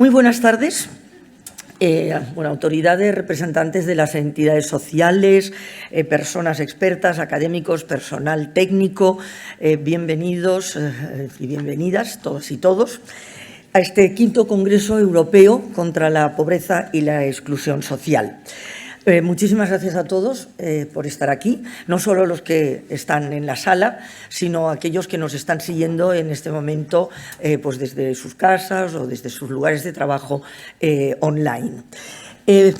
Muy buenas tardes. Autoridades, representantes de las entidades sociales, personas expertas, académicos, personal técnico, bienvenidos y bienvenidas todas y todos a este quinto Congreso Europeo contra la Pobreza y la Exclusión Social. Muchísimas gracias a todos por estar aquí, no solo los que están en la sala, sino aquellos que nos están siguiendo en este momento pues desde sus casas o desde sus lugares de trabajo online.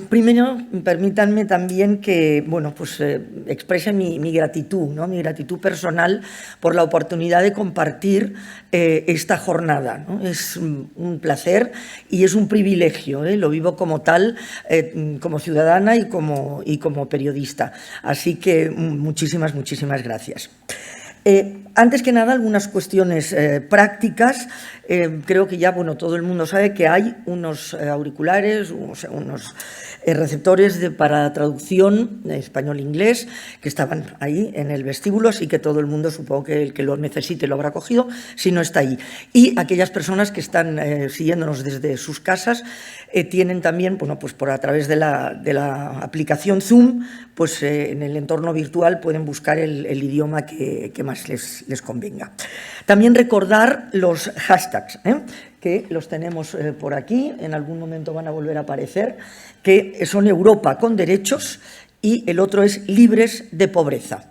Primero, permítanme también que exprese mi gratitud, ¿no? Mi gratitud personal por la oportunidad de compartir esta jornada, ¿no? Es un placer y es un privilegio, lo vivo como tal, como ciudadana y como periodista. Así que muchísimas gracias. Antes que nada, algunas cuestiones prácticas. Creo que ya todo el mundo sabe que hay unos auriculares, unos receptores para traducción español-inglés que estaban ahí en el vestíbulo, así que todo el mundo, supongo que el que lo necesite lo habrá cogido, si no está ahí. Y aquellas personas que están siguiéndonos desde sus casas tienen también, a través de la aplicación Zoom, en el entorno virtual pueden buscar el idioma que más les convenga. También recordar los hashtags, que los tenemos por aquí, en algún momento van a volver a aparecer, que son Europa con derechos y el otro es libres de pobreza.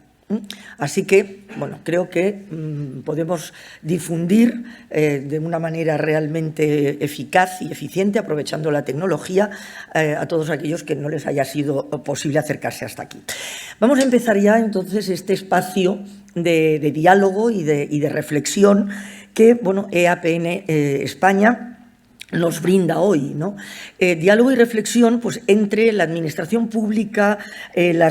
Así que, creo que podemos difundir de una manera realmente eficaz y eficiente, aprovechando la tecnología, a todos aquellos que no les haya sido posible acercarse hasta aquí. Vamos a empezar ya, entonces, este espacio de diálogo y de reflexión que, EAPN España nos brinda hoy, ¿no? Diálogo y reflexión entre la administración pública, el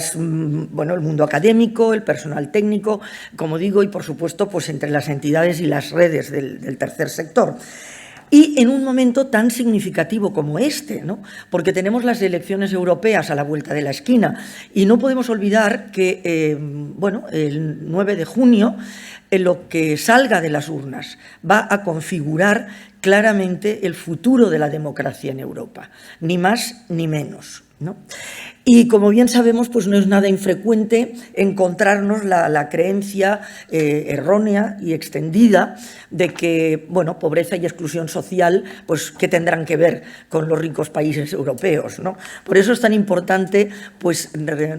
mundo académico, el personal técnico, como digo, y por supuesto entre las entidades y las redes del tercer sector. Y en un momento tan significativo como este, ¿no? Porque tenemos las elecciones europeas a la vuelta de la esquina y no podemos olvidar que el 9 de junio lo que salga de las urnas va a configurar claramente el futuro de la democracia en Europa, ni más ni menos, ¿no? Y como bien sabemos, no es nada infrecuente encontrarnos la creencia errónea y extendida de que, pobreza y exclusión social, ¿qué tendrán que ver con los ricos países europeos, ¿no? Por eso es tan importante,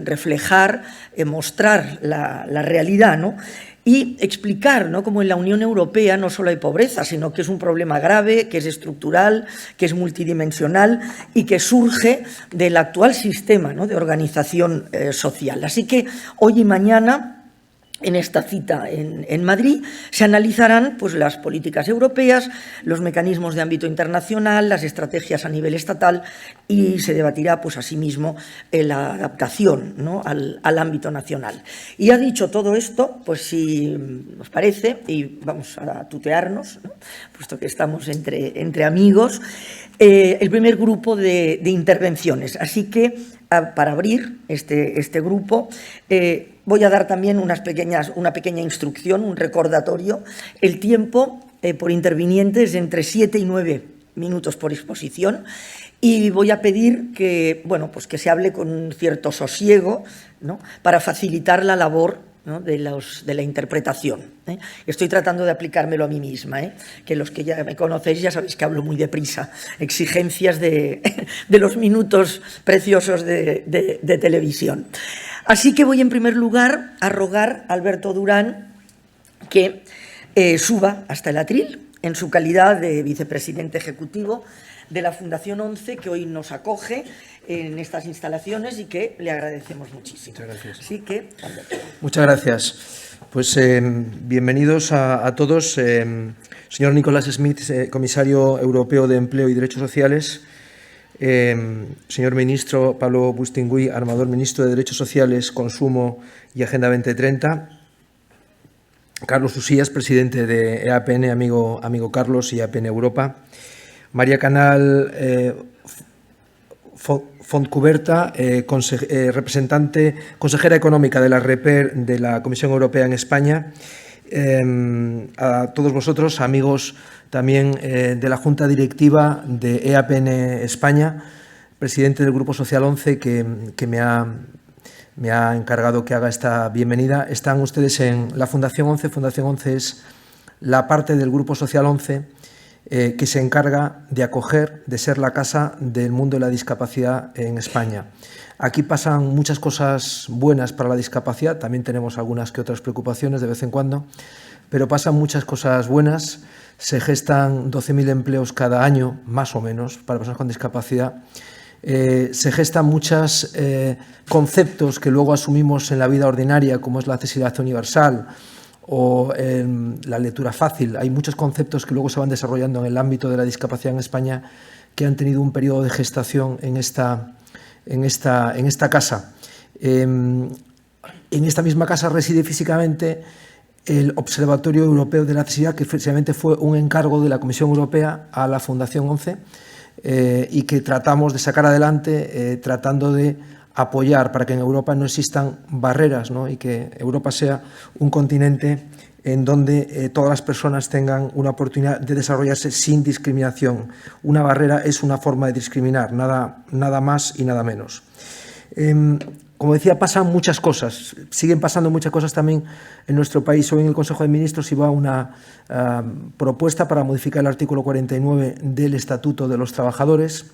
reflejar, mostrar la realidad, ¿no? Y explicar, ¿no?, cómo en la Unión Europea no solo hay pobreza, sino que es un problema grave, que es estructural, que es multidimensional y que surge del actual sistema, ¿no?, de organización social. Así que hoy y mañana, en esta cita en Madrid, se analizarán las políticas europeas, los mecanismos de ámbito internacional, las estrategias a nivel estatal y se debatirá asimismo la adaptación, ¿no?, al ámbito nacional. Y ha dicho todo esto, si os parece, y vamos a tutearnos, ¿no?, puesto que estamos entre amigos, el primer grupo de intervenciones. Así que, para abrir este grupo, voy a dar también una pequeña instrucción, un recordatorio. El tiempo por interviniente es entre 7 y 9 minutos por exposición y voy a pedir que, que se hable con un cierto sosiego, ¿no?, para facilitar la labor, ¿no?, de la interpretación. Estoy tratando de aplicármelo a mí misma, que los que ya me conocéis ya sabéis que hablo muy deprisa. Exigencias de los minutos preciosos de televisión. Así que voy en primer lugar a rogar a Alberto Durán que suba hasta el atril en su calidad de vicepresidente ejecutivo de la Fundación 11, que hoy nos acoge en estas instalaciones y que le agradecemos muchísimo. Muchas gracias. Así que, Alberto. Muchas gracias. Bienvenidos a todos. Señor Nicolás Schmit, comisario europeo de Empleo y Derechos Sociales. Señor ministro Pablo Bustingüí, armador ministro de Derechos Sociales, Consumo y Agenda 2030. Carlos Usías, presidente de EAPN, amigo Carlos, y EAPN Europa. María Canal Fontcuberta, consejera económica de la REPER de la Comisión Europea en España. a todos vosotros, amigos también de la Junta Directiva de EAPN España, presidente del Grupo Social 11, que me ha encargado que haga esta bienvenida. Están ustedes en la Fundación 11. Fundación 11 es la parte del Grupo Social 11 que se encarga de acoger, de ser la casa del mundo de la discapacidad en España. Aquí pasan muchas cosas buenas para la discapacidad, también tenemos algunas que otras preocupaciones de vez en cuando, pero pasan muchas cosas buenas. Se gestan 12.000 empleos cada año, más o menos, para personas con discapacidad. Se gestan muchos conceptos que luego asumimos en la vida ordinaria, como es la accesibilidad universal o la lectura fácil. Hay muchos conceptos que luego se van desarrollando en el ámbito de la discapacidad en España que han tenido un periodo de gestación en esta casa. En esta misma casa reside físicamente el Observatorio Europeo de la Accesibilidad, que precisamente fue un encargo de la Comisión Europea a la Fundación 11 y que tratamos de sacar adelante, tratando de apoyar para que en Europa no existan barreras, ¿no? Y que Europa sea un continente en donde todas las personas tengan una oportunidad de desarrollarse sin discriminación. Una barrera es una forma de discriminar, nada más y nada menos. Como decía, pasan muchas cosas, siguen pasando muchas cosas también en nuestro país. Hoy en el Consejo de Ministros iba una propuesta para modificar el artículo 49 del Estatuto de los Trabajadores,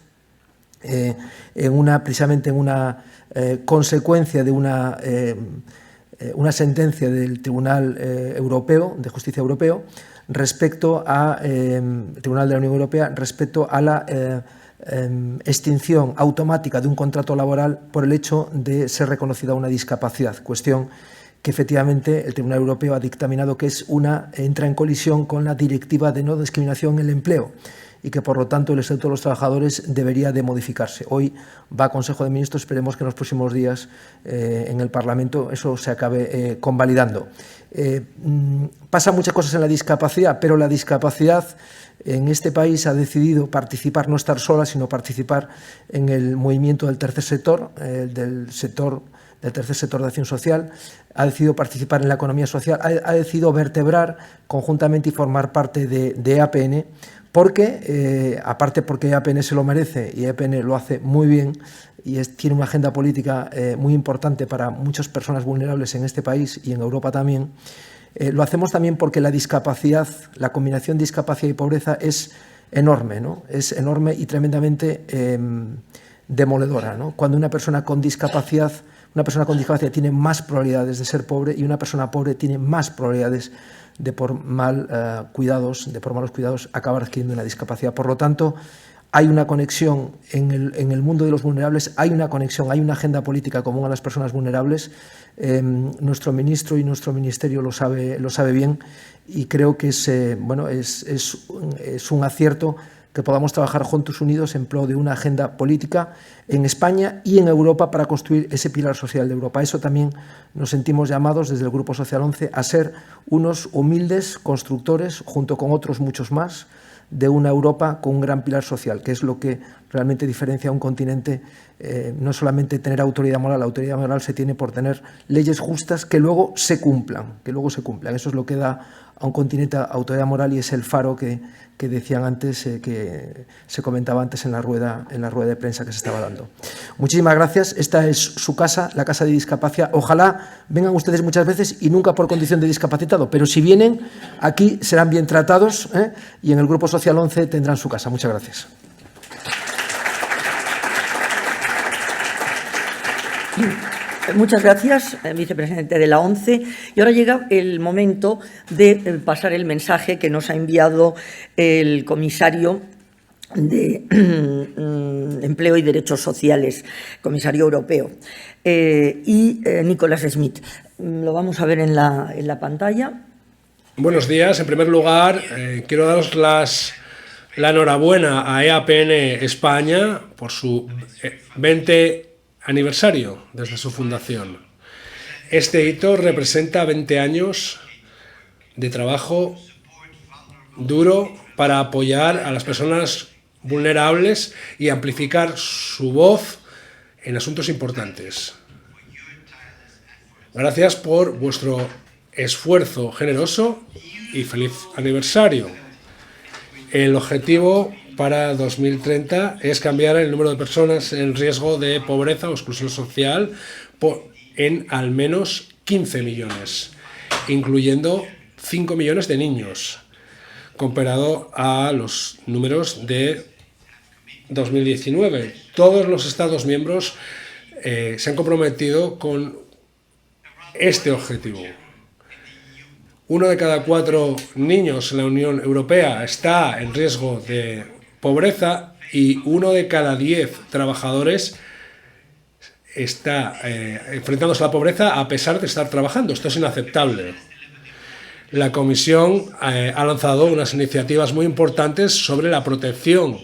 precisamente en una consecuencia de una sentencia del Tribunal Europeo, de Justicia Europeo, respecto a Tribunal de la Unión Europea, respecto a la extinción automática de un contrato laboral por el hecho de ser reconocida una discapacidad, cuestión que efectivamente el Tribunal Europeo ha dictaminado que entra en colisión con la Directiva de no discriminación en el empleo y que, por lo tanto, el Estatuto de los Trabajadores debería de modificarse. Hoy va a Consejo de Ministros, esperemos que en los próximos días en el Parlamento eso se acabe convalidando. Pasan muchas cosas en la discapacidad, pero la discapacidad en este país ha decidido participar, no estar sola, sino participar en el movimiento del tercer sector, del tercer sector de acción social, ha decidido participar en la economía social, ha decidido vertebrar conjuntamente y formar parte de EAPN, porque, aparte porque EAPN se lo merece y EAPN lo hace muy bien y tiene una agenda política muy importante para muchas personas vulnerables en este país y en Europa también, lo hacemos también porque la discapacidad, la combinación de discapacidad y pobreza es enorme, ¿no? Es enorme y tremendamente demoledora, ¿no? Cuando una persona con discapacidad tiene más probabilidades de ser pobre y una persona pobre tiene más probabilidades de por malos cuidados, acabar adquiriendo una discapacidad. Por lo tanto, hay una conexión en el mundo de los vulnerables, hay una conexión, hay una agenda política común a las personas vulnerables. Nuestro ministro y nuestro ministerio lo sabe bien y creo que es un acierto que podamos trabajar juntos unidos en pro de una agenda política en España y en Europa para construir ese pilar social de Europa. Eso también nos sentimos llamados desde el Grupo Social 11 a ser unos humildes constructores, junto con otros muchos más, de una Europa con un gran pilar social, que es lo que realmente diferencia a un continente. No solamente tener autoridad moral se tiene por tener leyes justas que luego se cumplan. Eso es lo que da a un continente autoridad moral y es el faro que decían antes, que se comentaba antes en la rueda de prensa que se estaba dando. Muchísimas gracias. Esta es su casa, la Casa de Discapacidad. Ojalá vengan ustedes muchas veces y nunca por condición de discapacitado, pero si vienen, aquí serán bien tratados, y en el Grupo Social 11 tendrán su casa. Muchas gracias. Muchas gracias, vicepresidente de la ONCE. Y ahora llega el momento de pasar el mensaje que nos ha enviado el comisario de Empleo y Derechos Sociales, comisario europeo, y Nicholas Schmid. Lo vamos a ver en la pantalla. Buenos días. En primer lugar, quiero daros la enhorabuena a EAPN España por su 20 aniversario desde su fundación. Este hito representa 20 años de trabajo duro para apoyar a las personas vulnerables y amplificar su voz en asuntos importantes. Gracias por vuestro esfuerzo generoso y feliz aniversario. El objetivo para 2030 es cambiar el número de personas en riesgo de pobreza o exclusión social en al menos 15 millones, incluyendo 5 millones de niños, comparado a los números de 2019. Todos los Estados miembros se han comprometido con este objetivo. 1 de cada 4 niños en la Unión Europea está en riesgo de pobreza y 1 de cada 10 trabajadores está enfrentándose a la pobreza a pesar de estar trabajando. Esto es inaceptable. La Comisión ha lanzado unas iniciativas muy importantes sobre la protección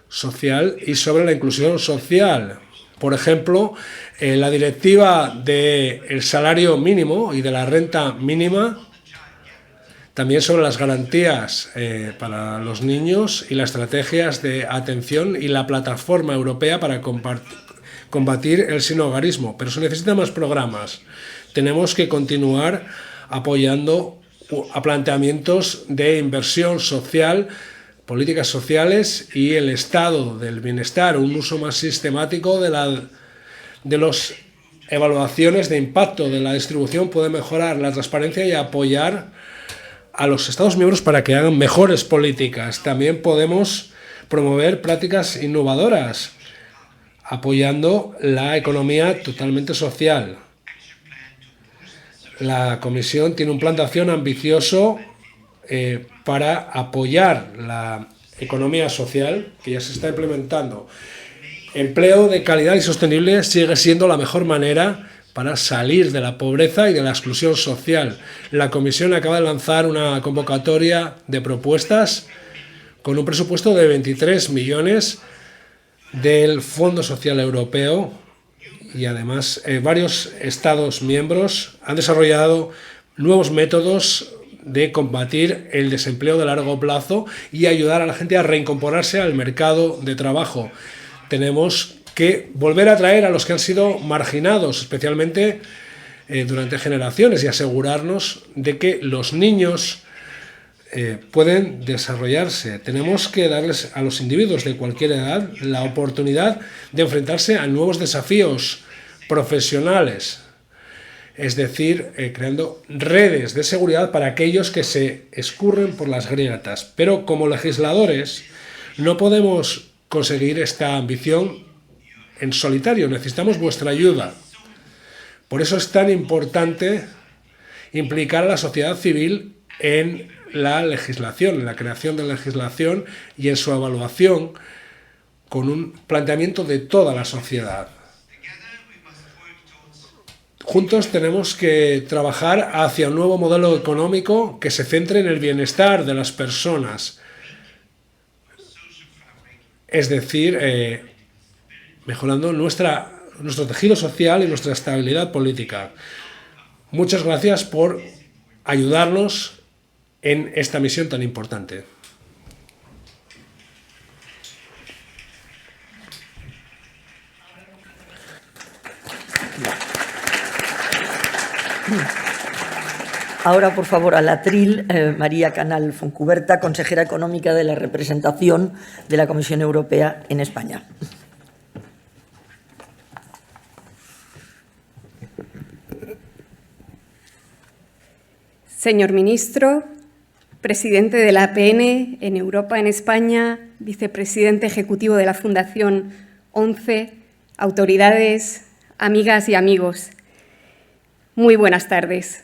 social y sobre la inclusión social. Por ejemplo, la directiva del salario mínimo y de la renta mínima, también sobre las garantías para los niños y las estrategias de atención y la plataforma europea para combatir el sinhogarismo. Pero se necesitan más programas. Tenemos que continuar apoyando a planteamientos de inversión social, políticas sociales y el estado del bienestar, un uso más sistemático de las evaluaciones de impacto de la distribución puede mejorar la transparencia y apoyar a los Estados miembros para que hagan mejores políticas. También podemos promover prácticas innovadoras, apoyando la economía totalmente social. La Comisión tiene un plan de acción ambicioso para apoyar la economía social que ya se está implementando. Empleo de calidad y sostenible sigue siendo la mejor manera para salir de la pobreza y de la exclusión social. La Comisión acaba de lanzar una convocatoria de propuestas con un presupuesto de 23 millones del Fondo Social Europeo y además varios Estados miembros han desarrollado nuevos métodos de combatir el desempleo de largo plazo y ayudar a la gente a reincorporarse al mercado de trabajo. Tenemos que volver a atraer a los que han sido marginados, especialmente durante generaciones, y asegurarnos de que los niños pueden desarrollarse. Tenemos que darles a los individuos de cualquier edad la oportunidad de enfrentarse a nuevos desafíos profesionales, es decir, creando redes de seguridad para aquellos que se escurren por las grietas. Pero como legisladores no podemos conseguir esta ambición en solitario, necesitamos vuestra ayuda. Por eso es tan importante implicar a la sociedad civil en la legislación, en la creación de legislación y en su evaluación con un planteamiento de toda la sociedad. Juntos tenemos que trabajar hacia un nuevo modelo económico que se centre en el bienestar de las personas, es decir, mejorando nuestro tejido social y nuestra estabilidad política. Muchas gracias por ayudarnos en esta misión tan importante. Ahora, por favor, al atril, María Canal Foncuberta, consejera económica de la representación de la Comisión Europea en España. Señor ministro, presidente de la APN en Europa, en España, vicepresidente ejecutivo de la Fundación 11, autoridades, amigas y amigos, muy buenas tardes.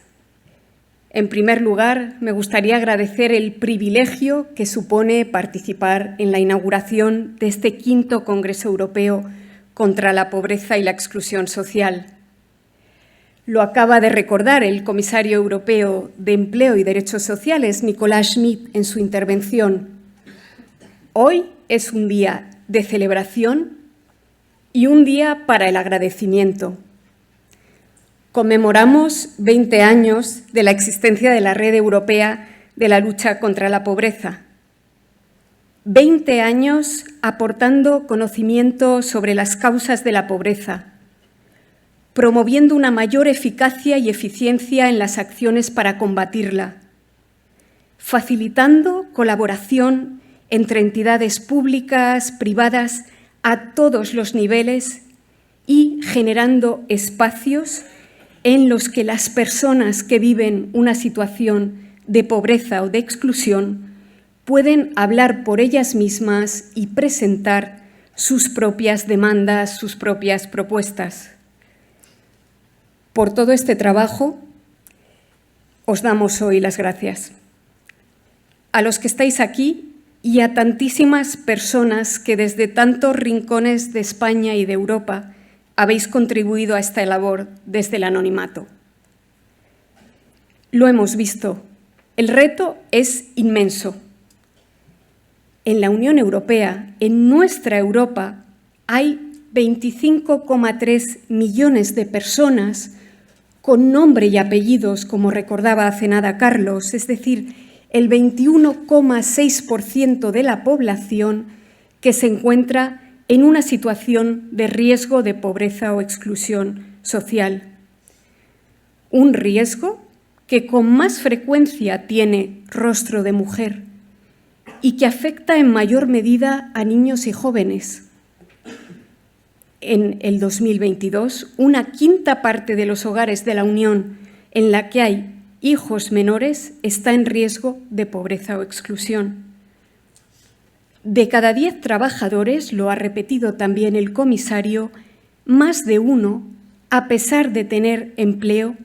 En primer lugar, me gustaría agradecer el privilegio que supone participar en la inauguración de este quinto Congreso Europeo contra la Pobreza y la Exclusión Social. Lo acaba de recordar el comisario europeo de Empleo y Derechos Sociales, Nicolas Schmit, en su intervención. Hoy es un día de celebración y un día para el agradecimiento. Conmemoramos 20 años de la existencia de la Red Europea de la Lucha contra la Pobreza. 20 años aportando conocimiento sobre las causas de la pobreza, promoviendo una mayor eficacia y eficiencia en las acciones para combatirla, facilitando colaboración entre entidades públicas, privadas, a todos los niveles y generando espacios en los que las personas que viven una situación de pobreza o de exclusión pueden hablar por ellas mismas y presentar sus propias demandas, sus propias propuestas. Por todo este trabajo, os damos hoy las gracias. A los que estáis aquí y a tantísimas personas que desde tantos rincones de España y de Europa habéis contribuido a esta labor desde el anonimato. Lo hemos visto, el reto es inmenso. En la Unión Europea, en nuestra Europa, hay 25,3 millones de personas con nombre y apellidos, como recordaba hace nada Carlos, es decir, el 21,6% de la población que se encuentra en una situación de riesgo de pobreza o exclusión social. Un riesgo que con más frecuencia tiene rostro de mujer y que afecta en mayor medida a niños y jóvenes. En el 2022, una quinta parte de los hogares de la Unión en la que hay hijos menores está en riesgo de pobreza o exclusión. De cada 10 trabajadores, lo ha repetido también el comisario, más de uno, a pesar de tener empleo,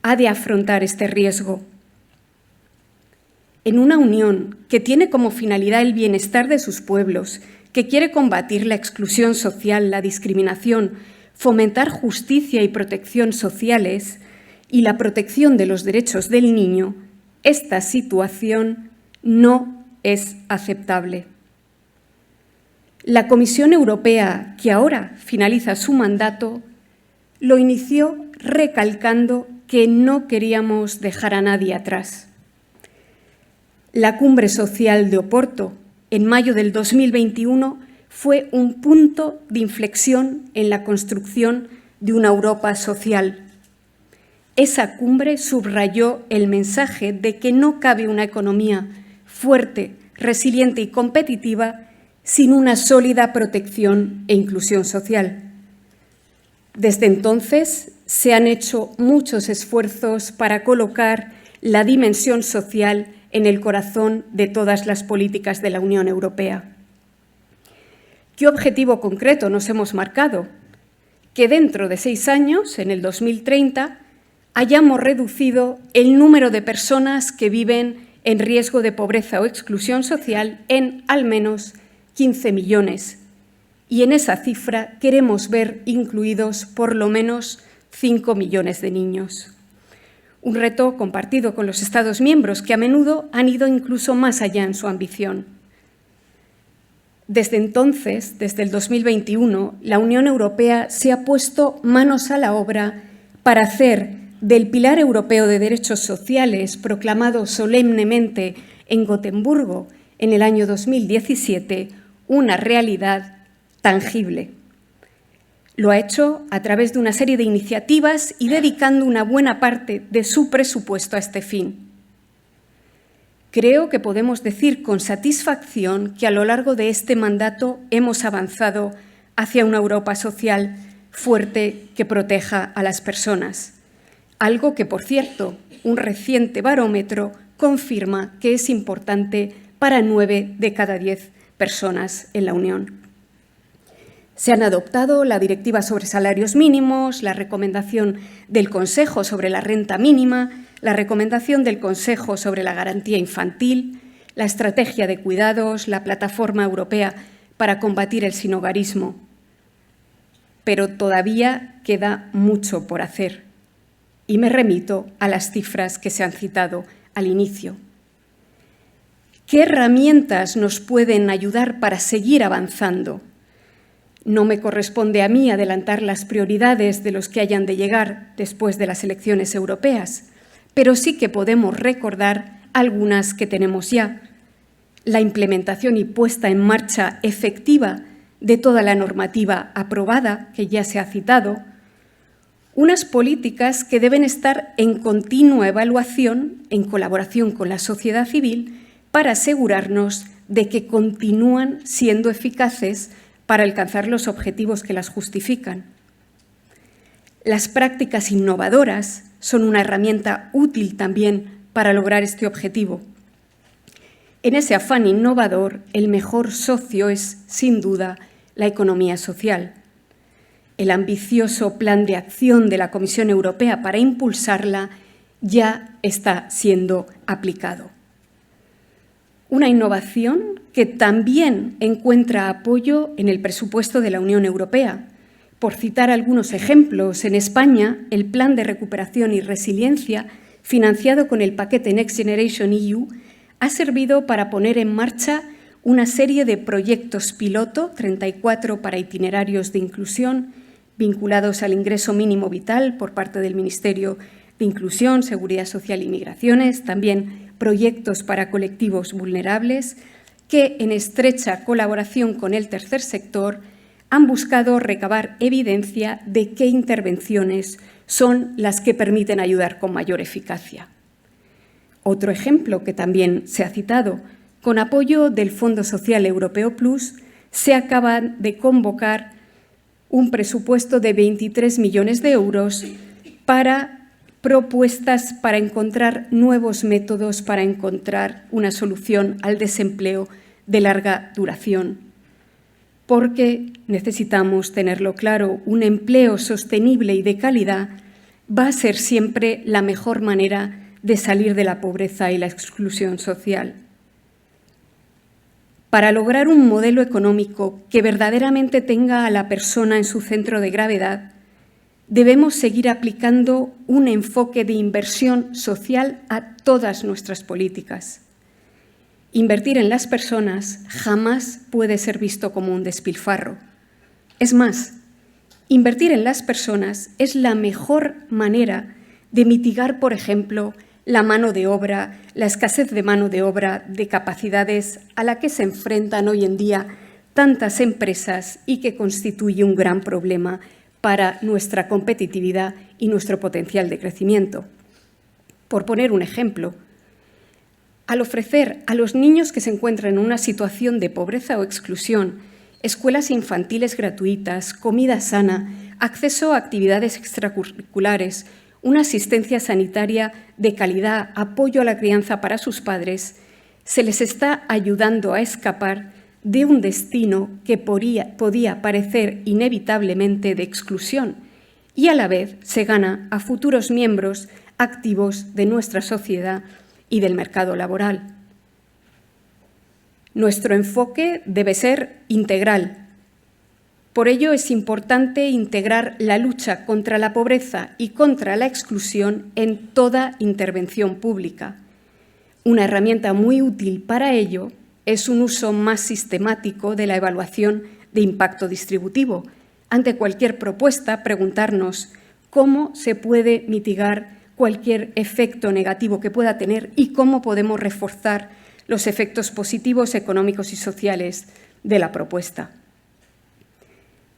ha de afrontar este riesgo. En una Unión que tiene como finalidad el bienestar de sus pueblos, que quiere combatir la exclusión social, la discriminación, fomentar justicia y protección sociales y la protección de los derechos del niño, esta situación no es aceptable. La Comisión Europea, que ahora finaliza su mandato, lo inició recalcando que no queríamos dejar a nadie atrás. La Cumbre Social de Oporto, en mayo del 2021, fue un punto de inflexión en la construcción de una Europa social. Esa cumbre subrayó el mensaje de que no cabe una economía fuerte, resiliente y competitiva sin una sólida protección e inclusión social. Desde entonces se han hecho muchos esfuerzos para colocar la dimensión social en el corazón de todas las políticas de la Unión Europea. ¿Qué objetivo concreto nos hemos marcado? Que dentro de 6 años, en el 2030, hayamos reducido el número de personas que viven en riesgo de pobreza o exclusión social en al menos 15 millones. Y en esa cifra queremos ver incluidos por lo menos 5 millones de niños. Un reto compartido con los Estados miembros que a menudo han ido incluso más allá en su ambición. Desde entonces, desde el 2021, la Unión Europea se ha puesto manos a la obra para hacer del Pilar Europeo de Derechos Sociales, proclamado solemnemente en Gotemburgo en el año 2017, una realidad tangible. Lo ha hecho a través de una serie de iniciativas y dedicando una buena parte de su presupuesto a este fin. Creo que podemos decir con satisfacción que a lo largo de este mandato hemos avanzado hacia una Europa social fuerte que proteja a las personas. Algo que, por cierto, un reciente barómetro confirma que es importante para 9 de cada 10 personas en la Unión. Se han adoptado la Directiva sobre salarios mínimos, la recomendación del Consejo sobre la renta mínima, la recomendación del Consejo sobre la garantía infantil, la estrategia de cuidados, la Plataforma Europea para combatir el sinhogarismo. Pero todavía queda mucho por hacer. Y me remito a las cifras que se han citado al inicio. ¿Qué herramientas nos pueden ayudar para seguir avanzando? No me corresponde a mí adelantar las prioridades de los que hayan de llegar después de las elecciones europeas, pero sí que podemos recordar algunas que tenemos ya. La implementación y puesta en marcha efectiva de toda la normativa aprobada, que ya se ha citado, Unas políticas que deben estar en continua evaluación, en colaboración con la sociedad civil, para asegurarnos de que continúan siendo eficaces para alcanzar los objetivos que las justifican. Las prácticas innovadoras son una herramienta útil también para lograr este objetivo. En ese afán innovador, el mejor socio es, sin duda, la economía social. El ambicioso plan de acción de la Comisión Europea para impulsarla ya está siendo aplicado. Una innovación que también encuentra apoyo en el presupuesto de la Unión Europea. Por citar algunos ejemplos, en España, el Plan de Recuperación y Resiliencia, financiado con el paquete Next Generation EU, ha servido para poner en marcha una serie de proyectos piloto, 34 para itinerarios de inclusión, vinculados al ingreso mínimo vital por parte del Ministerio de Inclusión, Seguridad Social y Migraciones, también proyectos para colectivos vulnerables, que en estrecha colaboración con el tercer sector han buscado recabar evidencia de qué intervenciones son las que permiten ayudar con mayor eficacia. Otro ejemplo que también se ha citado, con apoyo del Fondo Social Europeo Plus, se acaba de convocar un presupuesto de 23 millones de euros para propuestas para encontrar nuevos métodos para encontrar una solución al desempleo de larga duración. Porque necesitamos tenerlo claro, un empleo sostenible y de calidad va a ser siempre la mejor manera de salir de la pobreza y la exclusión social. Para lograr un modelo económico que verdaderamente tenga a la persona en su centro de gravedad, debemos seguir aplicando un enfoque de inversión social a todas nuestras políticas. Invertir en las personas jamás puede ser visto como un despilfarro. Es más, invertir en las personas es la mejor manera de mitigar, por ejemplo, la mano de obra, la escasez de mano de obra de capacidades a la que se enfrentan hoy en día tantas empresas y que constituye un gran problema para nuestra competitividad y nuestro potencial de crecimiento. Por poner un ejemplo, al ofrecer a los niños que se encuentran en una situación de pobreza o exclusión escuelas infantiles gratuitas, comida sana, acceso a actividades extracurriculares, una asistencia sanitaria de calidad, apoyo a la crianza para sus padres, se les está ayudando a escapar de un destino que podía parecer inevitablemente de exclusión y a la vez se gana a futuros miembros activos de nuestra sociedad y del mercado laboral. Nuestro enfoque debe ser integral. Por ello es importante integrar la lucha contra la pobreza y contra la exclusión en toda intervención pública. Una herramienta muy útil para ello es un uso más sistemático de la evaluación de impacto distributivo. Ante cualquier propuesta, preguntarnos cómo se puede mitigar cualquier efecto negativo que pueda tener y cómo podemos reforzar los efectos positivos económicos y sociales de la propuesta.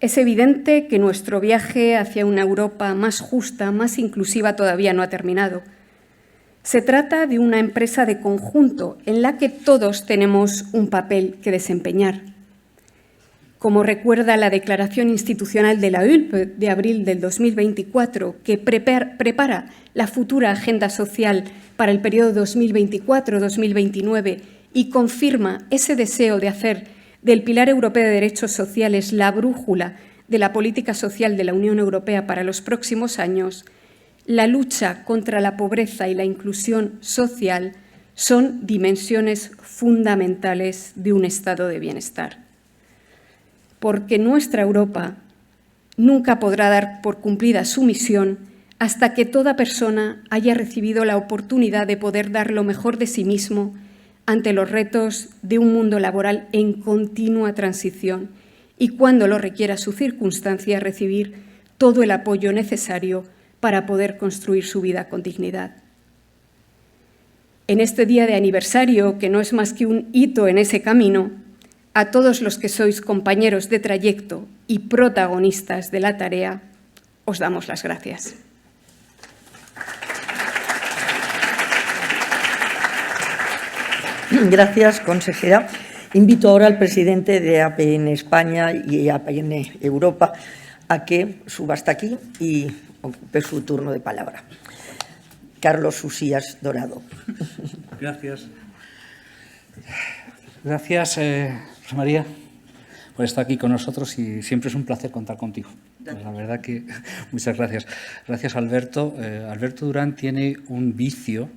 Es evidente que nuestro viaje hacia una Europa más justa, más inclusiva, todavía no ha terminado. Se trata de una empresa de conjunto en la que todos tenemos un papel que desempeñar. Como recuerda la Declaración Institucional de la ULP de abril del 2024, que prepara la futura agenda social para el periodo 2024-2029 y confirma ese deseo de hacer del Pilar Europeo de Derechos Sociales la brújula de la política social de la Unión Europea para los próximos años, la lucha contra la pobreza y la inclusión social son dimensiones fundamentales de un estado de bienestar. Porque nuestra Europa nunca podrá dar por cumplida su misión hasta que toda persona haya recibido la oportunidad de poder dar lo mejor de sí mismo ante los retos de un mundo laboral en continua transición y, cuando lo requiera su circunstancia, recibir todo el apoyo necesario para poder construir su vida con dignidad. En este día de aniversario, que no es más que un hito en ese camino, a todos los que sois compañeros de trayecto y protagonistas de la tarea, os damos las gracias. Gracias, consejera. Invito ahora al presidente de APN España y APN Europa a que suba hasta aquí y ocupe su turno de palabra. Carlos Usías Dorado. Gracias. Gracias, Rosa María, por estar aquí con nosotros y siempre es un placer contar contigo. La verdad que muchas gracias. Gracias, Alberto. Alberto Durán tiene un vicio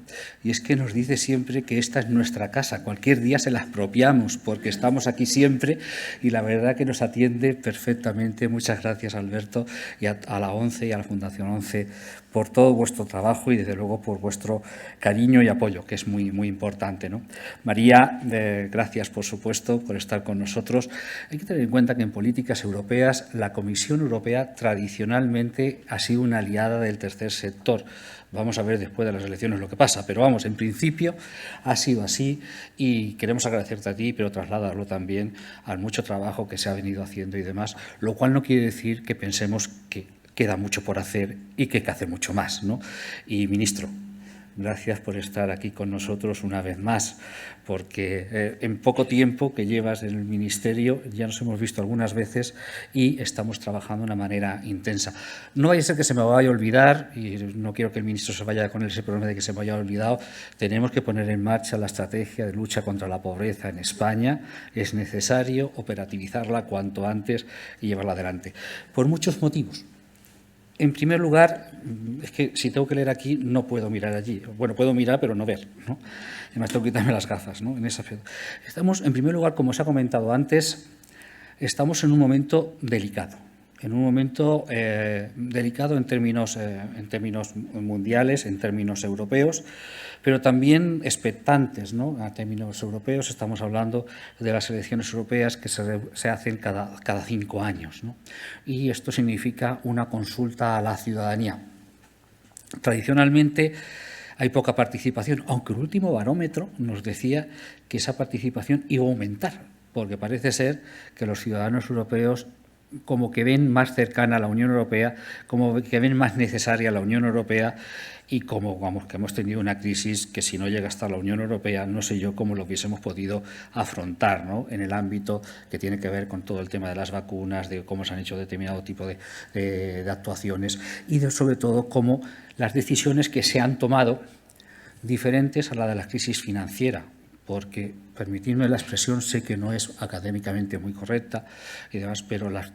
y es que nos dice siempre que esta es nuestra casa. Cualquier día se la expropiamos porque estamos aquí siempre y la verdad que nos atiende perfectamente. Muchas gracias, Alberto, y a la ONCE y a la Fundación ONCE por todo vuestro trabajo y desde luego por vuestro cariño y apoyo, que es muy, muy importante, ¿no? María, gracias por supuesto por estar con nosotros. Hay que tener en cuenta que en políticas europeas la Comisión Europea tradicionalmente ha sido una aliada del tercer sector. Vamos a ver después de las elecciones lo que pasa, pero vamos, en principio ha sido así y queremos agradecerte a ti, pero trasladarlo también al mucho trabajo que se ha venido haciendo y demás, lo cual no quiere decir que pensemos que queda mucho por hacer y que hay que hacer mucho más, ¿no? Y, ministro, gracias por estar aquí con nosotros una vez más, porque en poco tiempo que llevas en el Ministerio ya nos hemos visto algunas veces y estamos trabajando de una manera intensa. No vaya a ser que se me vaya a olvidar, y no quiero que el ministro se vaya con ese problema de que se me haya olvidado, tenemos que poner en marcha la estrategia de lucha contra la pobreza en España. Es necesario operativizarla cuanto antes y llevarla adelante, por muchos motivos. En primer lugar, es que si tengo que leer aquí no puedo mirar allí. Bueno, puedo mirar pero no ver, ¿no? Además tengo que quitarme las gafas, ¿no? Estamos, en primer lugar, como os ha comentado antes, estamos en un momento delicado. En un momento delicado en términos mundiales, en términos europeos, pero también expectantes, ¿no? A términos europeos estamos hablando de las elecciones europeas que se hacen cada 5 años, ¿no? Y esto significa una consulta a la ciudadanía. Tradicionalmente hay poca participación, aunque el último barómetro nos decía que esa participación iba a aumentar, porque parece ser que los ciudadanos europeos como que ven más cercana a la Unión Europea, como que ven más necesaria la Unión Europea y como vamos, que hemos tenido una crisis que si no llega hasta la Unión Europea no sé yo cómo lo hubiésemos podido afrontar, ¿no? En el ámbito que tiene que ver con todo el tema de las vacunas, de cómo se han hecho determinado tipo de actuaciones y sobre todo cómo las decisiones que se han tomado diferentes a la de la crisis financiera, porque, permitidme la expresión, sé que no es académicamente muy correcta y demás, pero las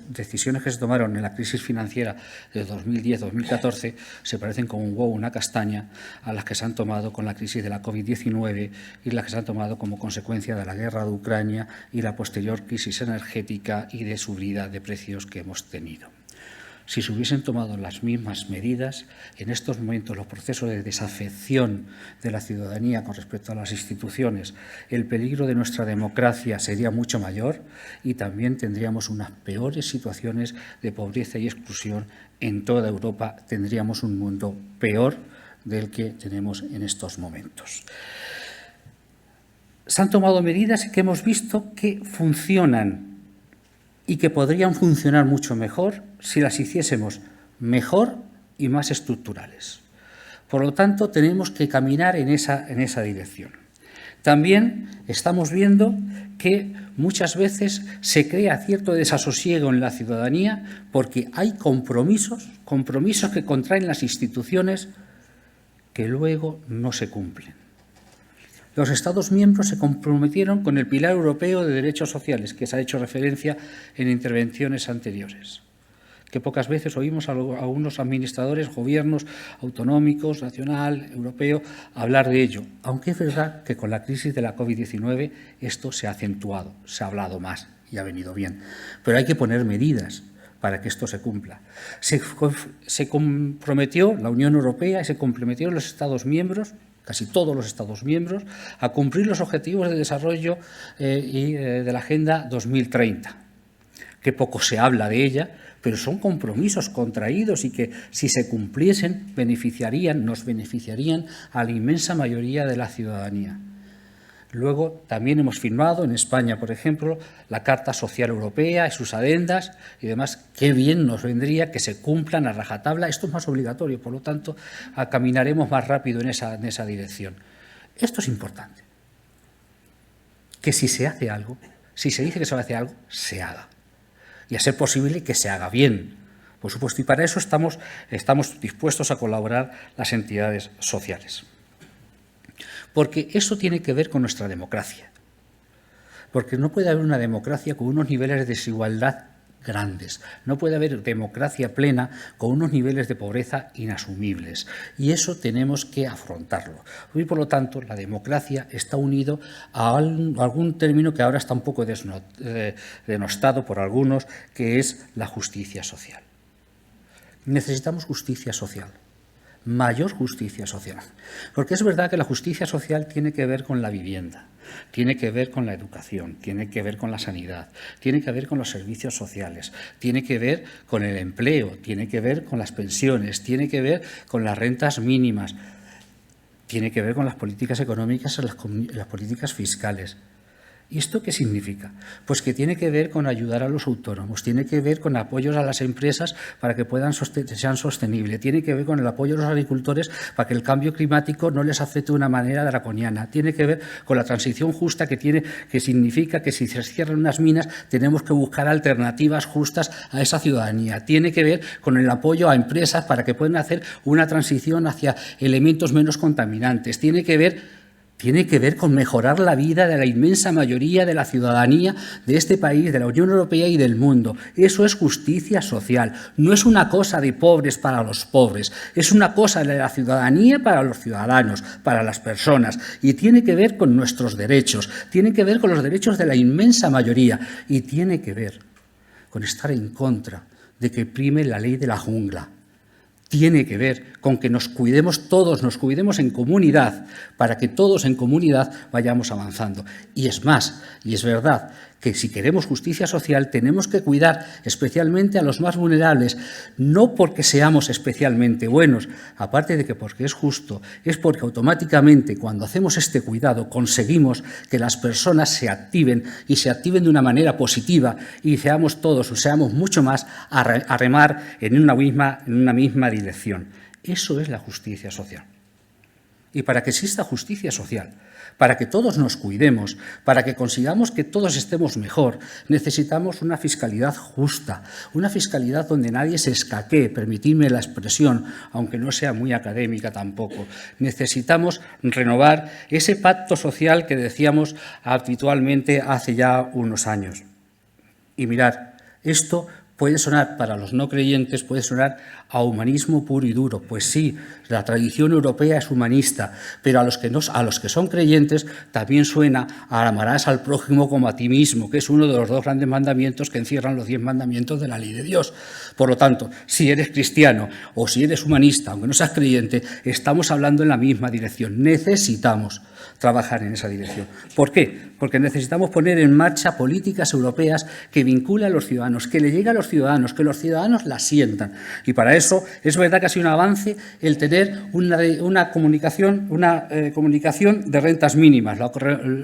decisiones que se tomaron en la crisis financiera de 2010-2014 se parecen como un huevo, una castaña, a las que se han tomado con la crisis de la COVID-19 y las que se han tomado como consecuencia de la guerra de Ucrania y la posterior crisis energética y de subida de precios que hemos tenido. Si se hubiesen tomado las mismas medidas, en estos momentos los procesos de desafección de la ciudadanía con respecto a las instituciones, el peligro de nuestra democracia sería mucho mayor y también tendríamos unas peores situaciones de pobreza y exclusión en toda Europa. Tendríamos un mundo peor del que tenemos en estos momentos. Se han tomado medidas que hemos visto que funcionan y que podrían funcionar mucho mejor si las hiciésemos mejor y más estructurales. Por lo tanto, tenemos que caminar en esa dirección. También estamos viendo que muchas veces se crea cierto desasosiego en la ciudadanía porque hay compromisos que contraen las instituciones que luego no se cumplen. Los Estados miembros se comprometieron con el Pilar Europeo de Derechos Sociales, que se ha hecho referencia en intervenciones anteriores, que pocas veces oímos a unos administradores, gobiernos autonómicos, nacional, europeo, hablar de ello, aunque es verdad que con la crisis de la COVID-19 esto se ha acentuado, se ha hablado más y ha venido bien, pero hay que poner medidas para que esto se cumpla. Se comprometió la Unión Europea y se comprometieron los Estados miembros, casi todos los Estados miembros, a cumplir los objetivos de desarrollo de la Agenda 2030, que poco se habla de ella, pero son compromisos contraídos y que, si se cumpliesen, nos beneficiarían a la inmensa mayoría de la ciudadanía. Luego, también hemos firmado en España, por ejemplo, la Carta Social Europea y sus adendas y demás. Qué bien nos vendría que se cumplan a rajatabla. Esto es más obligatorio, por lo tanto, caminaremos más rápido en esa dirección. Esto es importante. Que si se hace algo, si se dice que se va a hacer algo, se haga. Y a ser posible que se haga bien, por supuesto. Y para eso estamos dispuestos a colaborar las entidades sociales. Porque eso tiene que ver con nuestra democracia. Porque no puede haber una democracia con unos niveles de desigualdad grandes. No puede haber democracia plena con unos niveles de pobreza inasumibles. Y eso tenemos que afrontarlo. Y por lo tanto, la democracia está unido a algún término que ahora está un poco denostado por algunos, que es la justicia social. Necesitamos justicia social. Mayor justicia social. Porque es verdad que la justicia social tiene que ver con la vivienda, tiene que ver con la educación, tiene que ver con la sanidad, tiene que ver con los servicios sociales, tiene que ver con el empleo, tiene que ver con las pensiones, tiene que ver con las rentas mínimas, tiene que ver con las políticas económicas y las políticas fiscales. ¿Y esto qué significa? Pues que tiene que ver con ayudar a los autónomos, tiene que ver con apoyos a las empresas para que sean sostenibles, tiene que ver con el apoyo a los agricultores para que el cambio climático no les afecte de una manera draconiana, tiene que ver con la transición justa que significa que si se cierran unas minas tenemos que buscar alternativas justas a esa ciudadanía, tiene que ver con el apoyo a empresas para que puedan hacer una transición hacia elementos menos contaminantes, tiene que ver con mejorar la vida de la inmensa mayoría de la ciudadanía de este país, de la Unión Europea y del mundo. Eso es justicia social. No es una cosa de pobres para los pobres, es una cosa de la ciudadanía para los ciudadanos, para las personas. Y tiene que ver con nuestros derechos, tiene que ver con los derechos de la inmensa mayoría y tiene que ver con estar en contra de que prime la ley de la jungla. Tiene que ver con que nos cuidemos todos, nos cuidemos en comunidad, para que todos en comunidad vayamos avanzando. Y es más, y es verdad, que si queremos justicia social tenemos que cuidar especialmente a los más vulnerables, no porque seamos especialmente buenos, aparte de que porque es justo, es porque automáticamente cuando hacemos este cuidado conseguimos que las personas se activen y se activen de una manera positiva y seamos todos, o seamos mucho más a remar en una misma dirección. Eso es la justicia social. Y para que exista justicia social, para que todos nos cuidemos, para que consigamos que todos estemos mejor, necesitamos una fiscalidad justa, una fiscalidad donde nadie se escaquee, permitidme la expresión, aunque no sea muy académica tampoco. Necesitamos renovar ese pacto social que decíamos habitualmente hace ya unos años. Y mirad, esto puede sonar para los no creyentes, puede sonar a humanismo puro y duro. Pues sí, la tradición europea es humanista, pero a los que son creyentes también suena a amarás al prójimo como a ti mismo, que es uno de los 2 grandes mandamientos que encierran los 10 mandamientos de la ley de Dios. Por lo tanto, si eres cristiano o si eres humanista, aunque no seas creyente, estamos hablando en la misma dirección. Necesitamos trabajar en esa dirección. ¿Por qué? Porque necesitamos poner en marcha políticas europeas que vinculen a los ciudadanos, que le lleguen a los ciudadanos, que los ciudadanos la sientan. Y para eso es verdad que ha sido un avance el tener una comunicación de rentas mínimas,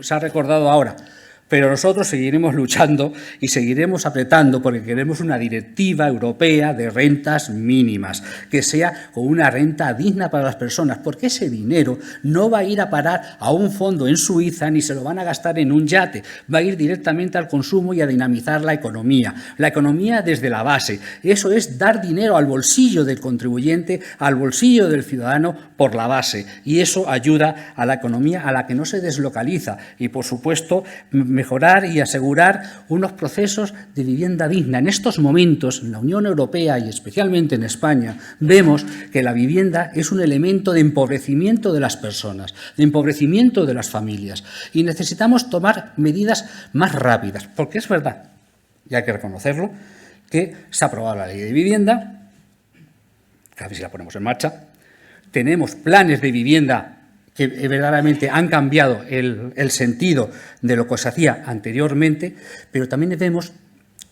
se ha recordado ahora. Pero nosotros seguiremos luchando y seguiremos apretando porque queremos una directiva europea de rentas mínimas, que sea con una renta digna para las personas, porque ese dinero no va a ir a parar a un fondo en Suiza ni se lo van a gastar en un yate, va a ir directamente al consumo y a dinamizar la economía desde la base. Eso es dar dinero al bolsillo del contribuyente, al bolsillo del ciudadano por la base, y eso ayuda a la economía a la que no se deslocaliza y, por supuesto, mejorar y asegurar unos procesos de vivienda digna. En estos momentos, en la Unión Europea y especialmente en España, vemos que la vivienda es un elemento de empobrecimiento de las personas, de empobrecimiento de las familias, y necesitamos tomar medidas más rápidas, porque es verdad, y hay que reconocerlo, que se ha aprobado la ley de vivienda, que a ver si la ponemos en marcha, tenemos planes de vivienda que verdaderamente han cambiado el sentido de lo que se hacía anteriormente, pero también vemos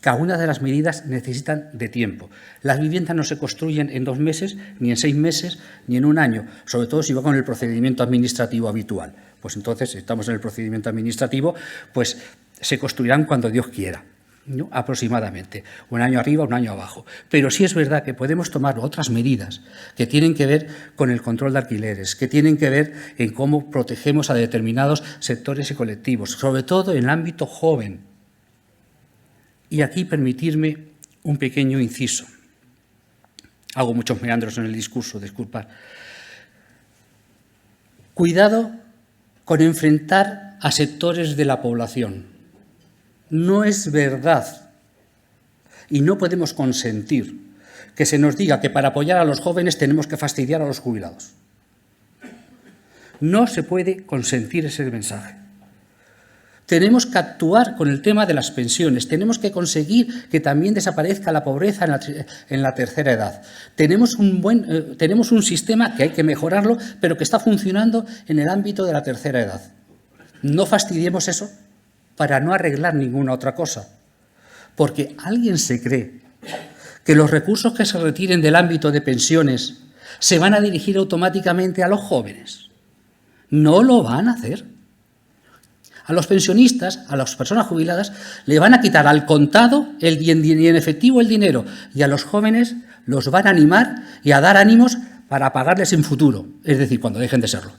cada una de las medidas necesitan de tiempo. Las viviendas no se construyen en 2 meses, ni en 6 meses, ni en 1 año, sobre todo si va con el procedimiento administrativo habitual. Pues entonces, si estamos en el procedimiento administrativo, pues se construirán cuando Dios quiera, ¿no? Aproximadamente, 1 año arriba, 1 año abajo. Pero sí es verdad que podemos tomar otras medidas que tienen que ver con el control de alquileres, que tienen que ver en cómo protegemos a determinados sectores y colectivos, sobre todo en el ámbito joven. Y aquí permitirme un pequeño inciso. Hago muchos meandros en el discurso, disculpad. Cuidado con enfrentar a sectores de la población. No es verdad y no podemos consentir que se nos diga que para apoyar a los jóvenes tenemos que fastidiar a los jubilados. No se puede consentir ese mensaje. Tenemos que actuar con el tema de las pensiones, tenemos que conseguir que también desaparezca la pobreza en la tercera edad. Tenemos un sistema que hay que mejorarlo, pero que está funcionando en el ámbito de la tercera edad. No fastidiemos eso para no arreglar ninguna otra cosa, porque alguien se cree que los recursos que se retiren del ámbito de pensiones se van a dirigir automáticamente a los jóvenes. No lo van a hacer. A los pensionistas, a las personas jubiladas, le van a quitar al contado y en efectivo el dinero, y a los jóvenes los van a animar y a dar ánimos para pagarles en futuro, es decir, cuando dejen de serlo.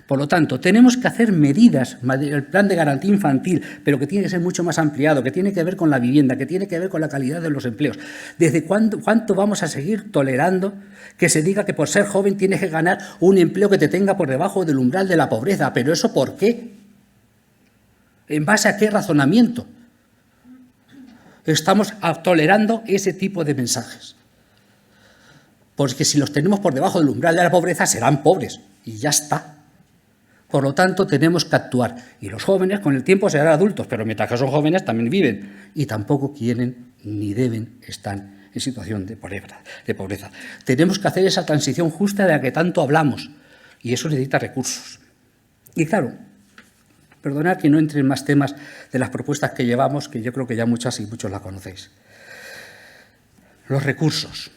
Por lo tanto, tenemos que hacer medidas, el plan de garantía infantil, pero que tiene que ser mucho más ampliado, que tiene que ver con la vivienda, que tiene que ver con la calidad de los empleos. ¿Desde cuánto vamos a seguir tolerando que se diga que por ser joven tienes que ganar un empleo que te tenga por debajo del umbral de la pobreza? ¿Pero eso por qué? ¿En base a qué razonamiento estamos tolerando ese tipo de mensajes? Porque si los tenemos por debajo del umbral de la pobreza, serán pobres y ya está. Por lo tanto, tenemos que actuar. Y los jóvenes con el tiempo serán adultos, pero mientras que son jóvenes también viven y tampoco quieren ni deben estar en situación de pobreza. Tenemos que hacer esa transición justa de la que tanto hablamos y eso necesita recursos. Y claro, perdonad que no entre en más temas de las propuestas que llevamos, que yo creo que ya muchas y muchos la conocéis. Los recursos.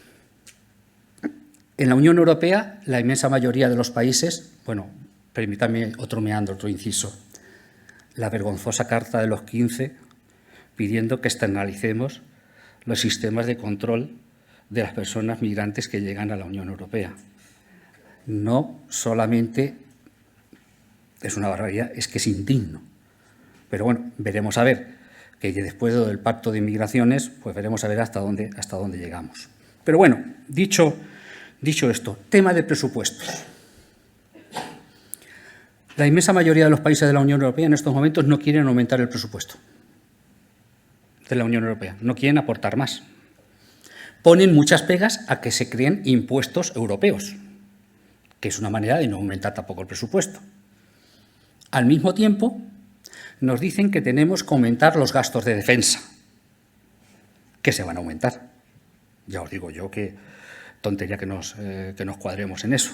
En la Unión Europea, la inmensa mayoría de los países, bueno, permítame otro meandro, otro inciso, la vergonzosa Carta de los 15 pidiendo que externalicemos los sistemas de control de las personas migrantes que llegan a la Unión Europea. No solamente es una barbaridad, es que es indigno. Pero bueno, veremos a ver, que después del pacto de inmigraciones, pues veremos a ver hasta dónde llegamos. Pero bueno, dicho esto, tema de presupuestos. La inmensa mayoría de los países de la Unión Europea en estos momentos no quieren aumentar el presupuesto de la Unión Europea, no quieren aportar más. Ponen muchas pegas a que se creen impuestos europeos, que es una manera de no aumentar tampoco el presupuesto. Al mismo tiempo, nos dicen que tenemos que aumentar los gastos de defensa, que se van a aumentar. Ya os digo yo que tontería que nos cuadremos en eso.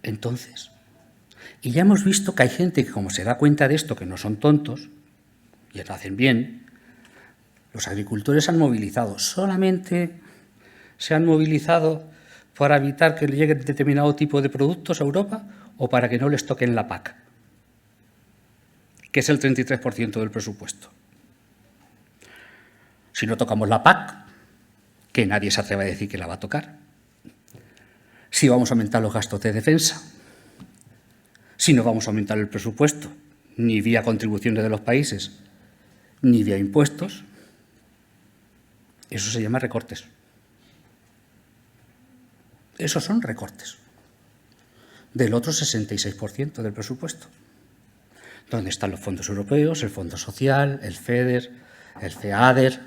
Entonces, y ya hemos visto que hay gente que, como se da cuenta de esto, que no son tontos, y lo hacen bien, los agricultores se han movilizado. Solamente se han movilizado para evitar que llegue determinado tipo de productos a Europa o para que no les toquen la PAC, que es el 33% del presupuesto. Si no tocamos la PAC, que nadie se atreve a decir que la va a tocar. Si vamos a aumentar los gastos de defensa, si no vamos a aumentar el presupuesto, ni vía contribuciones de los países, ni vía impuestos, eso se llama recortes. Esos son recortes del otro 66% del presupuesto. ¿Dónde están los fondos europeos, el Fondo Social, el FEDER, el FEADER?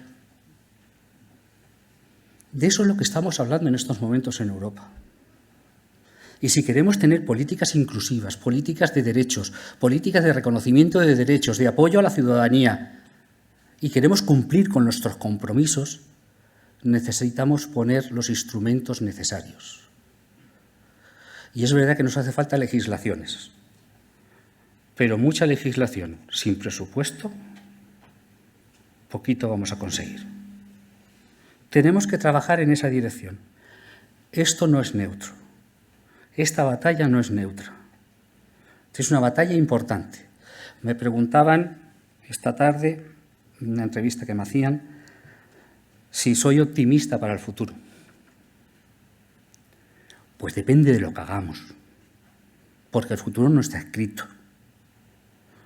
De eso es lo que estamos hablando en estos momentos en Europa. Y si queremos tener políticas inclusivas, políticas de derechos, políticas de reconocimiento de derechos, de apoyo a la ciudadanía, y queremos cumplir con nuestros compromisos, necesitamos poner los instrumentos necesarios. Y es verdad que nos hace falta legislaciones. pero mucha legislación sin presupuesto, poquito vamos a conseguir. Tenemos que trabajar en esa dirección. Esto no es neutro. Esta batalla no es neutra. Es una batalla importante. Me preguntaban esta tarde, en una entrevista que me hacían, si soy optimista para el futuro. Pues depende de lo que hagamos, porque el futuro no está escrito.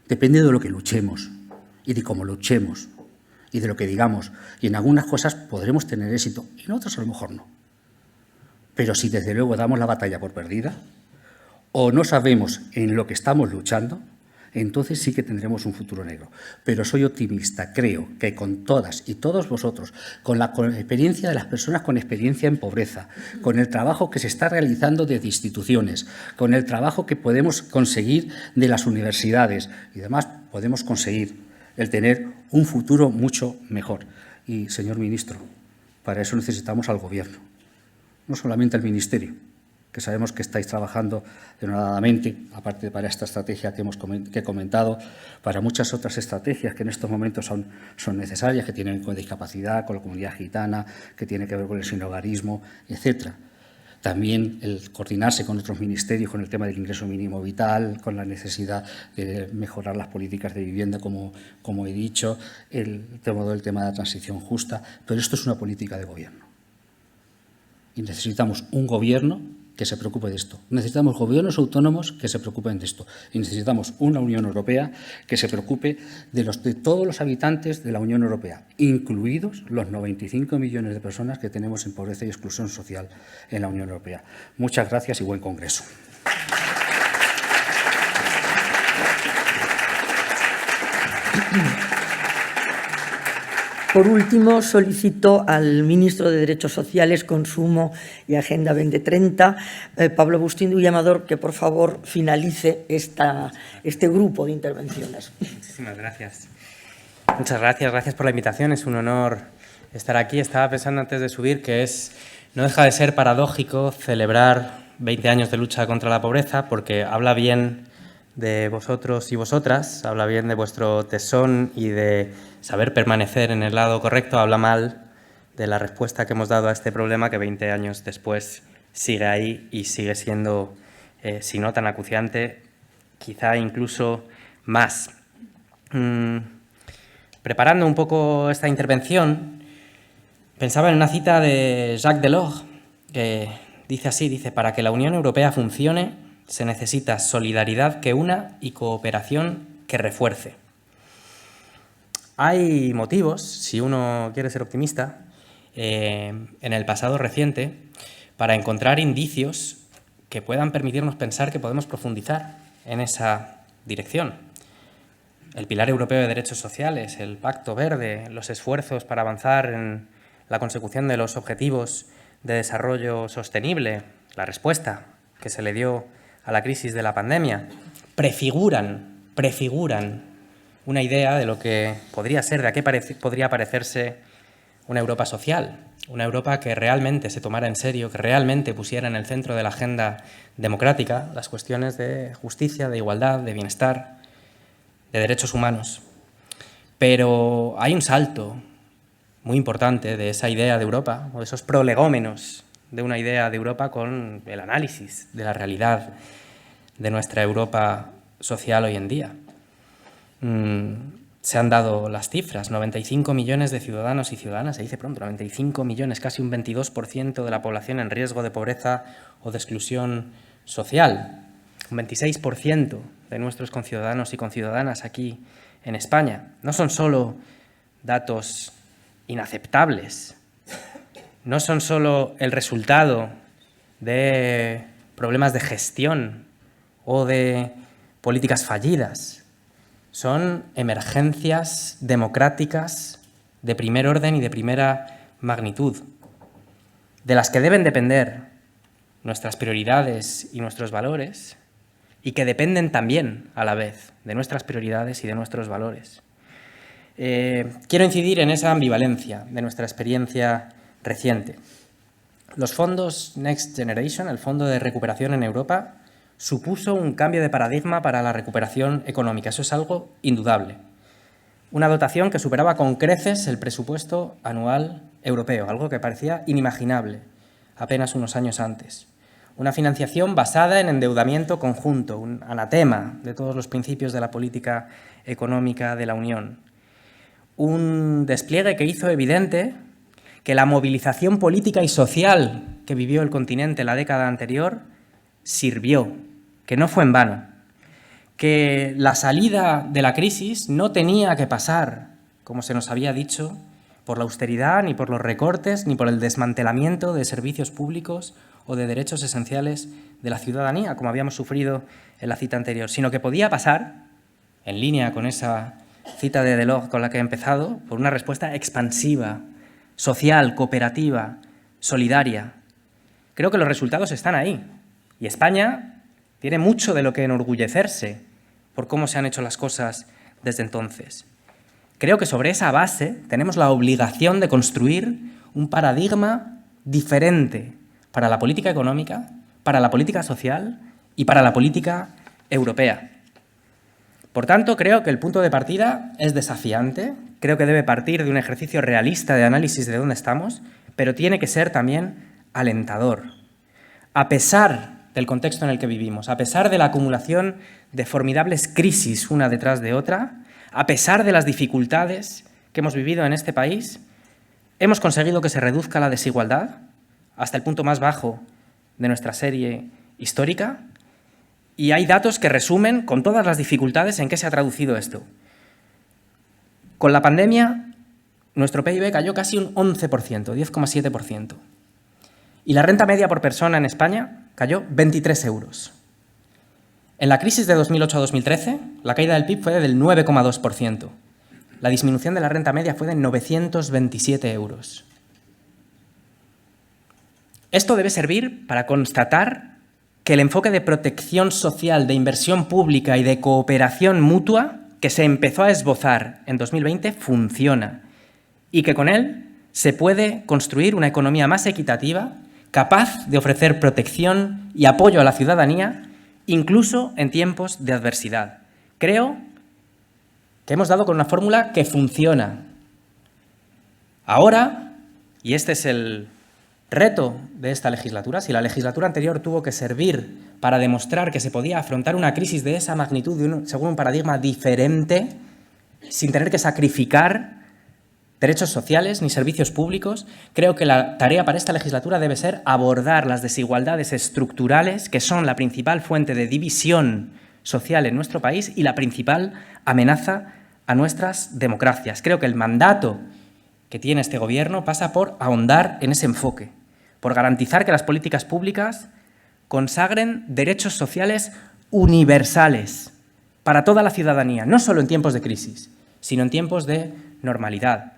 Depende de lo que luchemos y de cómo luchemos y de lo que digamos. Y en algunas cosas podremos tener éxito y en otras a lo mejor no. Pero si desde luego damos la batalla por perdida o no sabemos en lo que estamos luchando, entonces sí que tendremos un futuro negro. Pero soy optimista, creo que con todas y todos vosotros, con la experiencia de las personas con experiencia en pobreza, con el trabajo que se está realizando desde instituciones, con el trabajo que podemos conseguir de las universidades y demás, podemos conseguir el tener un futuro mucho mejor. Y, señor ministro, para eso necesitamos al Gobierno, no solamente al Ministerio, que sabemos que estáis trabajando denodadamente, aparte para esta estrategia que he comentado, para muchas otras estrategias que en estos momentos son necesarias, que tienen que ver con discapacidad, con la comunidad gitana, que tienen que ver con el sinhogarismo, etcétera. También el coordinarse con otros ministerios con el tema del ingreso mínimo vital, con la necesidad de mejorar las políticas de vivienda, como he dicho, el tema de la transición justa. Pero esto es una política de gobierno. Y necesitamos un gobierno que se preocupe de esto. Necesitamos gobiernos autónomos que se preocupen de esto. Y necesitamos una Unión Europea que se preocupe de todos los habitantes de la Unión Europea, incluidos los 95 millones de personas que tenemos en pobreza y exclusión social en la Unión Europea. Muchas gracias y buen congreso. Por último, solicito al ministro de Derechos Sociales, Consumo y Agenda 2030, Pablo Bustindu y Amador, que por favor finalice este grupo de intervenciones. Muchísimas gracias. Muchas gracias, gracias por la invitación. Es un honor estar aquí. Estaba pensando antes de subir que no deja de ser paradójico celebrar 20 años de lucha contra la pobreza, porque habla bien de vosotros y vosotras, habla bien de vuestro tesón y de saber permanecer en el lado correcto, habla mal de la respuesta que hemos dado a este problema que 20 años después sigue ahí y sigue siendo, si no tan acuciante, quizá incluso más. Preparando un poco esta intervención, pensaba en una cita de Jacques Delors, que dice así, dice: para que la Unión Europea funcione, se necesita solidaridad que una y cooperación que refuerce. Hay motivos, si uno quiere ser optimista, en el pasado reciente, para encontrar indicios que puedan permitirnos pensar que podemos profundizar en esa dirección. El Pilar Europeo de Derechos Sociales, el Pacto Verde, los esfuerzos para avanzar en la consecución de los objetivos de desarrollo sostenible, la respuesta que se le dio a la crisis de la pandemia, prefiguran una idea de lo que podría ser, de a qué podría parecerse una Europa social, una Europa que realmente se tomara en serio, que realmente pusiera en el centro de la agenda democrática las cuestiones de justicia, de igualdad, de bienestar, de derechos humanos. Pero hay un salto muy importante de esa idea de Europa, o de esos prolegómenos de una idea de Europa, con el análisis de la realidad de nuestra Europa social hoy en día. Se han dado las cifras, 95 millones de ciudadanos y ciudadanas, se dice pronto, 95 millones, casi un 22% de la población en riesgo de pobreza o de exclusión social, un 26% de nuestros conciudadanos y conciudadanas aquí en España. No son solo datos inaceptables, no son solo el resultado de problemas de gestión o de políticas fallidas, son emergencias democráticas de primer orden y de primera magnitud, de las que deben depender nuestras prioridades y nuestros valores, y que dependen también, a la vez, de nuestras prioridades y de nuestros valores. Quiero incidir en esa ambivalencia de nuestra experiencia reciente. Los fondos Next Generation, el Fondo de Recuperación en Europa, supuso un cambio de paradigma para la recuperación económica. Eso es algo indudable. Una dotación que superaba con creces el presupuesto anual europeo, algo que parecía inimaginable apenas unos años antes. Una financiación basada en endeudamiento conjunto, un anatema de todos los principios de la política económica de la Unión. Un despliegue que hizo evidente que la movilización política y social que vivió el continente la década anterior sirvió, que no fue en vano, que la salida de la crisis no tenía que pasar, como se nos había dicho, por la austeridad, ni por los recortes, ni por el desmantelamiento de servicios públicos o de derechos esenciales de la ciudadanía, como habíamos sufrido en la cita anterior, sino que podía pasar, en línea con esa cita de Delors con la que he empezado, por una respuesta expansiva, social, cooperativa, solidaria. Creo que los resultados están ahí. Y España tiene mucho de lo que enorgullecerse por cómo se han hecho las cosas desde entonces. Creo que sobre esa base tenemos la obligación de construir un paradigma diferente para la política económica, para la política social y para la política europea. Por tanto, creo que el punto de partida es desafiante, creo que debe partir de un ejercicio realista de análisis de dónde estamos, pero tiene que ser también alentador. A pesar del contexto en el que vivimos, a pesar de la acumulación de formidables crisis una detrás de otra, a pesar de las dificultades que hemos vivido en este país, hemos conseguido que se reduzca la desigualdad hasta el punto más bajo de nuestra serie histórica. Y hay datos que resumen con todas las dificultades en qué se ha traducido esto. Con la pandemia, nuestro PIB cayó casi un 11%, 10,7%. Y la renta media por persona en España cayó 23 euros. En la crisis de 2008 a 2013, la caída del PIB fue del 9,2%. La disminución de la renta media fue de 927 euros. Esto debe servir para constatar que el enfoque de protección social, de inversión pública y de cooperación mutua que se empezó a esbozar en 2020 funciona y que con él se puede construir una economía más equitativa, capaz de ofrecer protección y apoyo a la ciudadanía, incluso en tiempos de adversidad. Creo que hemos dado con una fórmula que funciona. Ahora, y este es el reto de esta legislatura, si la legislatura anterior tuvo que servir para demostrar que se podía afrontar una crisis de esa magnitud según un paradigma diferente, sin tener que sacrificar derechos sociales ni servicios públicos, creo que la tarea para esta legislatura debe ser abordar las desigualdades estructurales que son la principal fuente de división social en nuestro país y la principal amenaza a nuestras democracias. Creo que el mandato que tiene este Gobierno pasa por ahondar en ese enfoque, por garantizar que las políticas públicas consagren derechos sociales universales para toda la ciudadanía, no solo en tiempos de crisis, sino en tiempos de normalidad.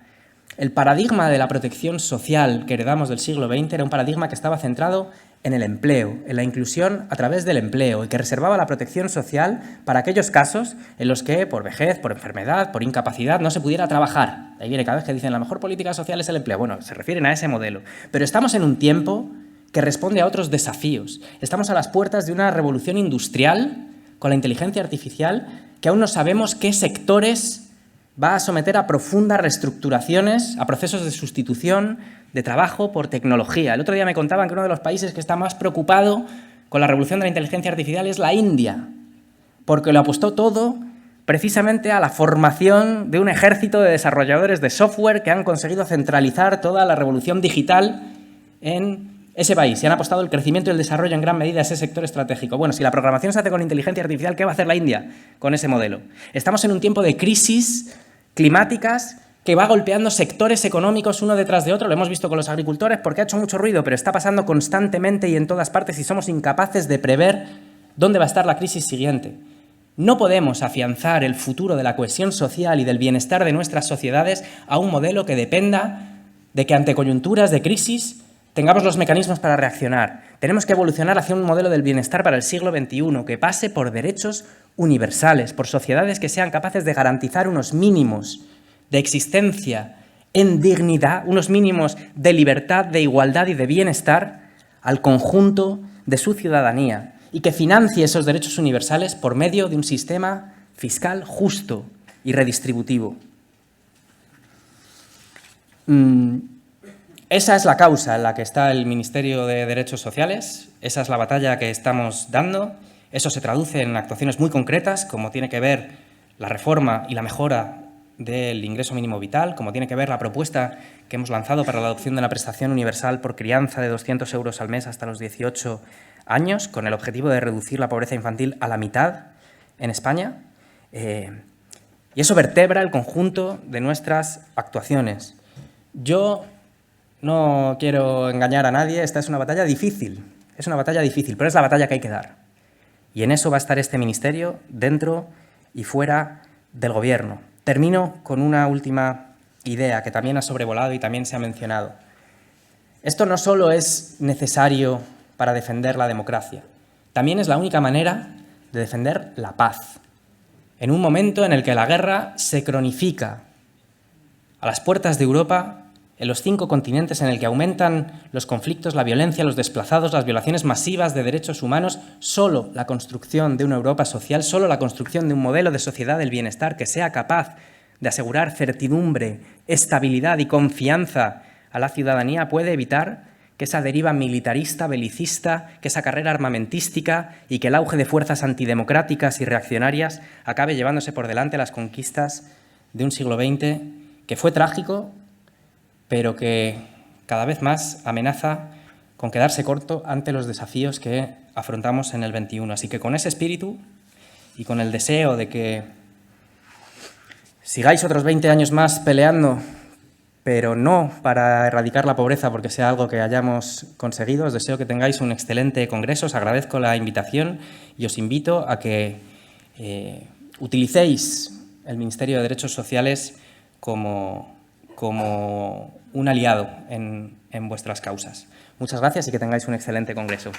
El paradigma de la protección social que heredamos del siglo XX era un paradigma que estaba centrado en el empleo, en la inclusión a través del empleo y que reservaba la protección social para aquellos casos en los que por vejez, por enfermedad, por incapacidad no se pudiera trabajar. Ahí viene cada vez que dicen la mejor política social es el empleo. Bueno, se refieren a ese modelo. Pero estamos en un tiempo que responde a otros desafíos. Estamos a las puertas de una revolución industrial con la inteligencia artificial que aún no sabemos qué sectores va a someter a profundas reestructuraciones, a procesos de sustitución de trabajo por tecnología. El otro día me contaban que uno de los países que está más preocupado con la revolución de la inteligencia artificial es la India, porque lo apostó todo precisamente a la formación de un ejército de desarrolladores de software que han conseguido centralizar toda la revolución digital en ese país y han apostado el crecimiento y el desarrollo en gran medida a ese sector estratégico. Bueno, si la programación se hace con inteligencia artificial, ¿qué va a hacer la India con ese modelo? Estamos en un tiempo de crisis climáticas que va golpeando sectores económicos uno detrás de otro. Lo hemos visto con los agricultores porque ha hecho mucho ruido, pero está pasando constantemente y en todas partes y somos incapaces de prever dónde va a estar la crisis siguiente. No podemos afianzar el futuro de la cohesión social y del bienestar de nuestras sociedades a un modelo que dependa de que ante coyunturas de crisis tengamos los mecanismos para reaccionar. Tenemos que evolucionar hacia un modelo del bienestar para el siglo XXI que pase por derechos universales, por sociedades que sean capaces de garantizar unos mínimos de existencia en dignidad, unos mínimos de libertad, de igualdad y de bienestar al conjunto de su ciudadanía y que financie esos derechos universales por medio de un sistema fiscal justo y redistributivo. Esa es la causa en la que está el Ministerio de Derechos Sociales, esa es la batalla que estamos dando. Eso se traduce en actuaciones muy concretas, como tiene que ver la reforma y la mejora del ingreso mínimo vital, como tiene que ver la propuesta que hemos lanzado para la adopción de la prestación universal por crianza de 200 euros al mes hasta los 18 años, con el objetivo de reducir la pobreza infantil a la mitad en España. Y eso vertebra el conjunto de nuestras actuaciones. Yo no quiero engañar a nadie, esta es una batalla difícil, pero es la batalla que hay que dar. Y en eso va a estar este ministerio, dentro y fuera del Gobierno. Termino con una última idea que también ha sobrevolado y también se ha mencionado. Esto no solo es necesario para defender la democracia, también es la única manera de defender la paz. En un momento en el que la guerra se cronifica a las puertas de Europa, en los 5 continentes en el que aumentan los conflictos, la violencia, los desplazados, las violaciones masivas de derechos humanos, solo la construcción de una Europa social, solo la construcción de un modelo de sociedad del bienestar que sea capaz de asegurar certidumbre, estabilidad y confianza a la ciudadanía puede evitar que esa deriva militarista, belicista, que esa carrera armamentística y que el auge de fuerzas antidemocráticas y reaccionarias acabe llevándose por delante las conquistas de un siglo XX que fue trágico, pero que cada vez más amenaza con quedarse corto ante los desafíos que afrontamos en el XXI. Así que con ese espíritu y con el deseo de que sigáis otros 20 años más peleando, pero no para erradicar la pobreza porque sea algo que hayamos conseguido, os deseo que tengáis un excelente congreso, os agradezco la invitación y os invito a que utilicéis el Ministerio de Derechos Sociales como un aliado en vuestras causas. Muchas gracias y que tengáis un excelente congreso.